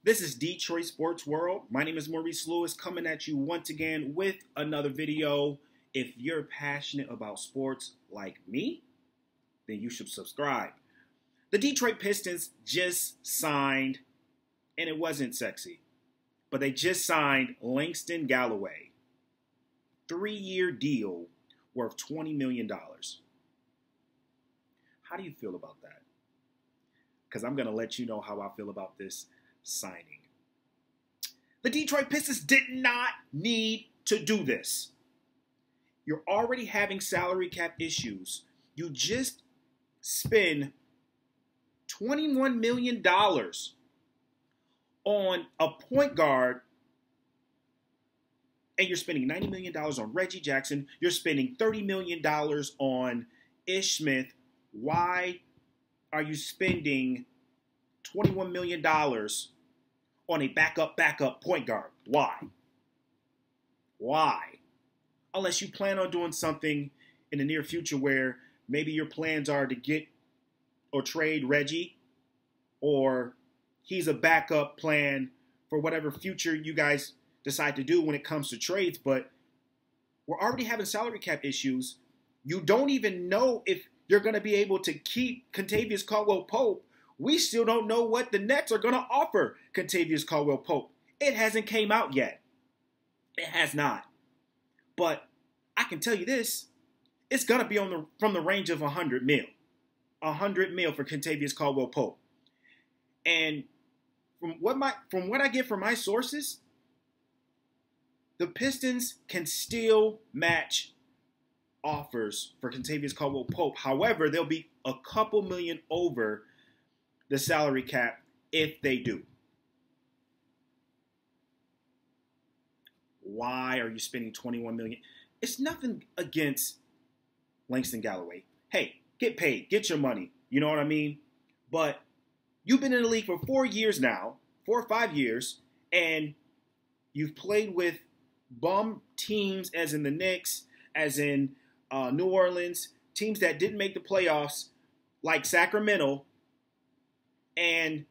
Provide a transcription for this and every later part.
This is Detroit Sports World. My name is Maurice Lewis, coming at you once again with another video. If you're passionate about sports like me, then you should subscribe. The Detroit Pistons just signed, and it wasn't sexy, but they just signed Langston Galloway. 3-year deal worth $20 million. How do you feel about that? Because I'm going to let you know how I feel about this signing. The Detroit Pistons did not need to do this. You're already having salary cap issues. You just spend $21 million on a point guard, and you're spending $90 million on Reggie Jackson. You're spending $30 million on Ish Smith. Why are you spending $21 million on a backup point guard? Why? Unless you plan on doing something in the near future where maybe your plans are to get or trade Reggie, or he's a backup plan for whatever future you guys decide to do when it comes to trades. But we're already having salary cap issues. You don't even know if you're going to be able to keep Kentavious Caldwell-Pope. We still don't know what the Nets are going to offer Kentavious Caldwell-Pope. It hasn't came out yet. It has not. But I can tell you this, it's going to be from the range of $100 million. $100 million for Kentavious Caldwell-Pope. And from what I get from my sources, the Pistons can still match offers for Kentavious Caldwell-Pope. However, they'll be a couple million over the salary cap if they do. Why are you spending $21 million? It's nothing against Langston Galloway. Hey, get paid, get your money. You know what I mean? But you've been in the league for 4 years now, 4 or 5 years, and you've played with bum teams, as in the Knicks, as in New Orleans, teams that didn't make the playoffs, like Sacramento, and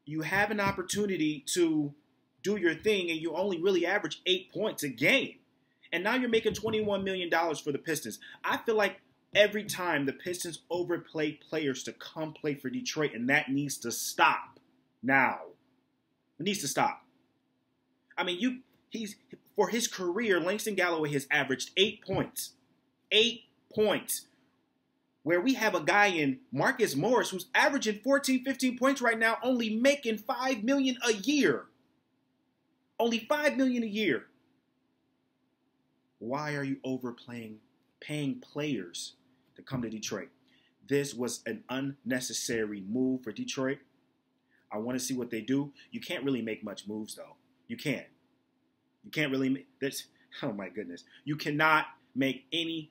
you have an opportunity to do your thing, and you only really average 8 points a game. And now you're making $21 million for the Pistons. I feel like every time the Pistons overplay players to come play for Detroit, and that needs to stop now. It needs to stop. I mean, for his career, Langston Galloway has averaged 8 points. 8 points. Where we have a guy in Marcus Morris who's averaging 14, 15 points right now, only making $5 million a year. Only $5 million a year. Why are you paying players to come to Detroit? This was an unnecessary move for Detroit. I want to see what they do. You can't really make much moves, though. You can't. You can't really make this. Oh, my goodness. You cannot make any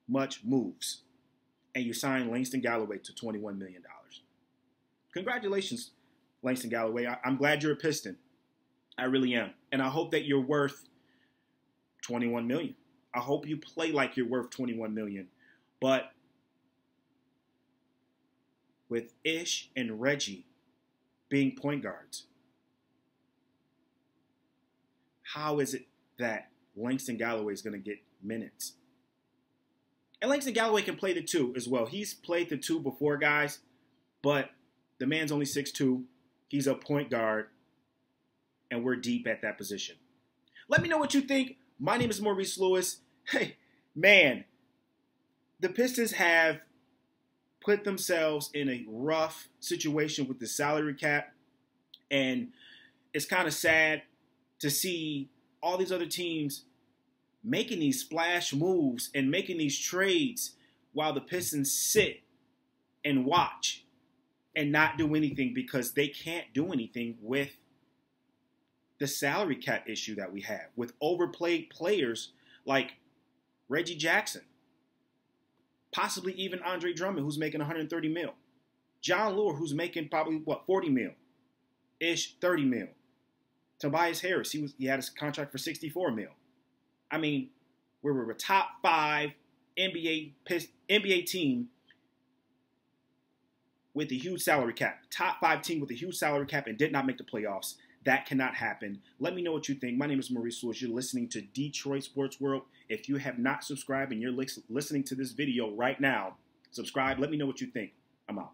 much moves. And you sign Langston Galloway to $21 million. Congratulations, Langston Galloway. I'm glad you're a Piston. I really am. And I hope that you're worth $21 million. I hope you play like you're worth $21 million. But with Ish and Reggie being point guards, how is it that Langston Galloway is going to get minutes? And Langston Galloway can play the 2 as well. He's played the 2 before, guys, but the man's only 6'2". He's a point guard, and we're deep at that position. Let me know what you think. My name is Maurice Lewis. Hey, man, the Pistons have put themselves in a rough situation with the salary cap, and it's kind of sad to see all these other teams making these splash moves and making these trades while the Pistons sit and watch and not do anything because they can't do anything with the salary cap issue that we have with overplayed players like Reggie Jackson, possibly even Andre Drummond, who's making $130 million. John Lure, who's making probably, $40 million. Ish, $30 million. Tobias Harris, he had his contract for $64 million. I mean, we were a top 5 NBA team with a huge salary cap, top 5 team with a huge salary cap, and did not make the playoffs. That cannot happen. Let me know what you think. My name is Maurice Lewis. You're listening to Detroit Sports World. If you have not subscribed and you're listening to this video right now, subscribe. Let me know what you think. I'm out.